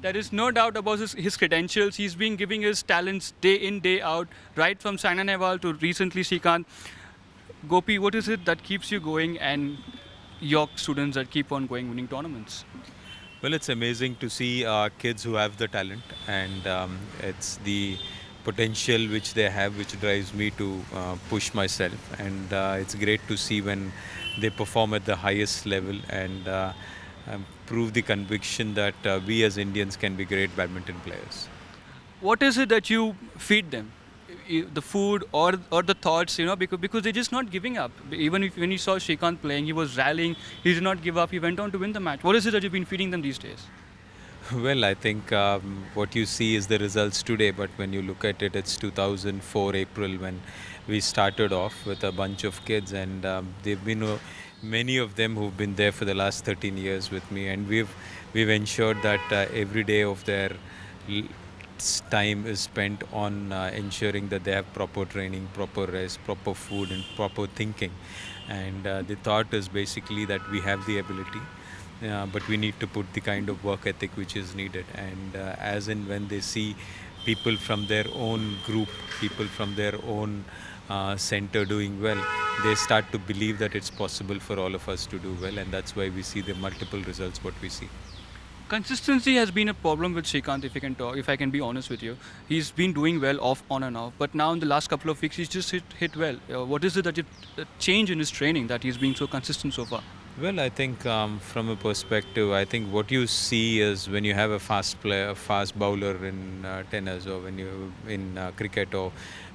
There is no doubt about his credentials. He's been giving his talents day in, day out, right from Saina Nehwal to recently Srikanth. Gopi, what is it that keeps you going and your students that keep on going winning tournaments? Well, it's amazing to see kids who have the talent, and it's the potential which they have which drives me to push myself. And it's great to see when they perform at the highest level and prove the conviction that we as Indians can be great badminton players. What is it that you feed them? The food or the thoughts, because they're just not giving up. Even if when you saw Srikanth playing, he was rallying, he did not give up, he went on to win the match. What is it that you've been feeding them these days? Well, I think what you see is the results today, but when you look at it, it's 2004 April when we started off with a bunch of kids, and they've been many of them who've been there for the last 13 years with me, and we've ensured that every day of their l- time is spent on ensuring that they have proper training, proper rest, proper food, and proper thinking. And the thought is basically that we have the ability, but we need to put the kind of work ethic which is needed. And as and when they see people from their own group, people from their own center doing well, they start to believe that it's possible for all of us to do well, and that's why we see the multiple results what we see. Consistency has been a problem with Srikanth, if I can be honest with you. He's been doing well off, on and off, but now in the last couple of weeks, he's just hit well. What is it that change in his training that he's been so consistent so far? Well, I think from a perspective, I think what you see is when you have a fast player, a fast bowler in tennis, or when you in cricket, or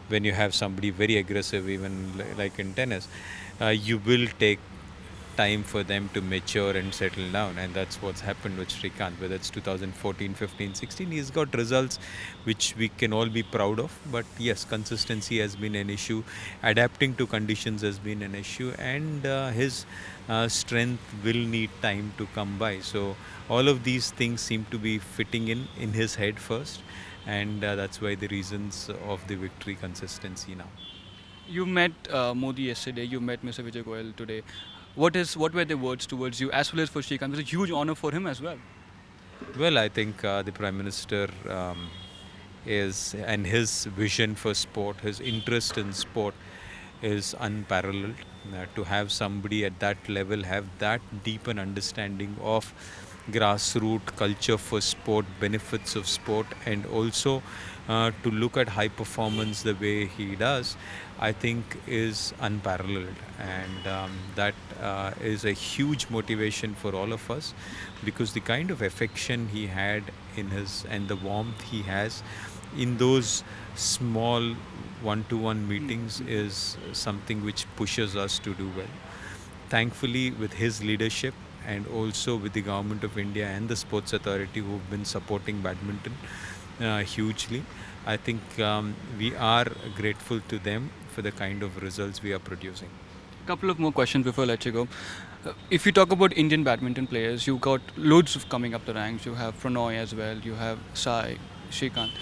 when you have somebody very aggressive, even like in tennis, you will take time for them to mature and settle down, and that's what's happened with Srikanth. Whether it's 2014, 15, 16, he's got results which we can all be proud of. But yes, consistency has been an issue, adapting to conditions has been an issue, and his strength will need time to come by. So all of these things seem to be fitting in his head first, and that's why the reasons of the victory consistency now. You met Modi yesterday, you met Mr. Vijay Goyal today. What were the words towards you as well as for Srikanth? It was a huge honor for him as well. Well, I think the Prime Minister is, and his vision for sport, his interest in sport is unparalleled. To have somebody at that level have that deep an understanding of grassroots culture for sport, benefits of sport, and also to look at high performance the way he does, I think is unparalleled. And that is a huge motivation for all of us, because the kind of affection he had in his, and the warmth he has in those small one-to-one meetings is something which pushes us to do well. Thankfully, with his leadership and also with the Government of India and the Sports Authority who've been supporting badminton hugely, I think we are grateful to them for the kind of results we are producing. Couple of more questions before I let you go. If you talk about Indian badminton players, you've got loads of coming up the ranks. You have Pranoy as well, you have Sai, Srikanth.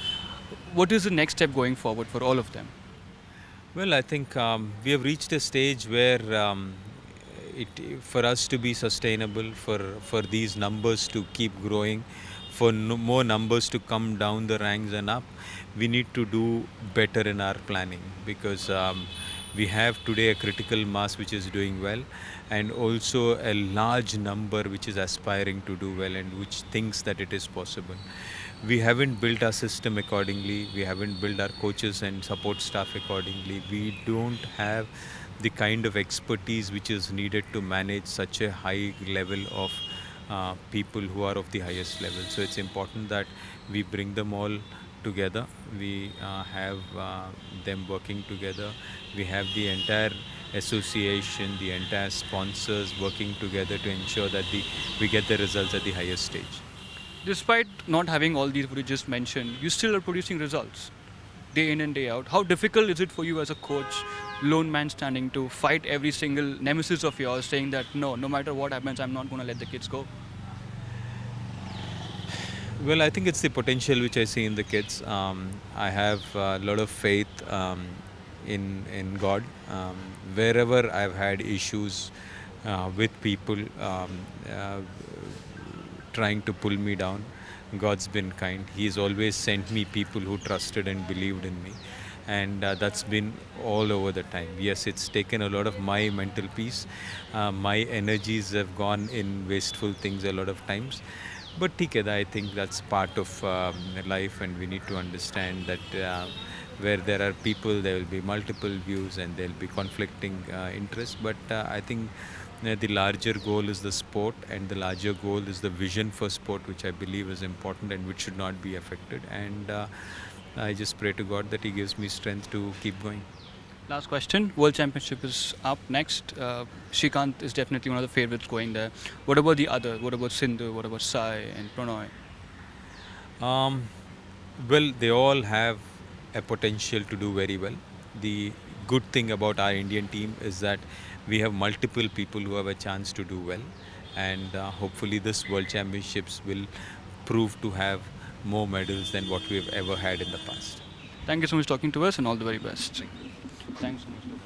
What is the next step going forward for all of them? Well, I think we have reached a stage where for us to be sustainable, for these numbers to keep growing, for more numbers to come down the ranks and up, we need to do better in our planning, because we have today a critical mass which is doing well, and also a large number which is aspiring to do well and which thinks that it is possible. We haven't built our system accordingly, we haven't built our coaches and support staff accordingly, we don't have the kind of expertise which is needed to manage such a high level of people who are of the highest level. So it's important that we bring them all together, we have them working together, we have the entire association, the entire sponsors working together to ensure that we get the results at the highest stage. Despite not having all these what you just mentioned, you still are producing results day in and day out. How difficult is it for you as a coach, lone man standing, to fight every single nemesis of yours, saying that no matter what happens, I'm not going to let the kids go? Well, I think it's the potential which I see in the kids. I have a lot of faith in God. Wherever I've had issues with people trying to pull me down, God's been kind. He's always sent me people who trusted and believed in me. And that's been all over the time. Yes, it's taken a lot of my mental peace. My energies have gone in wasteful things a lot of times. But I think that's part of life, and we need to understand that where there are people, there will be multiple views and there will be conflicting interests. But I think the larger goal is the sport, and the larger goal is the vision for sport, which I believe is important and which should not be affected. And I just pray to God that He gives me strength to keep going. Last question. World Championship is up next. Shrikant is definitely one of the favorites going there. What about the other? What about Sindhu? What about Sai and Prannoy? Um, well, they all have a potential to do very well. The good thing about our Indian team is that we have multiple people who have a chance to do well, and hopefully, this World Championships will prove to have more medals than what we have ever had in the past. Thank you so much for talking to us and all the very best. Thanks so much.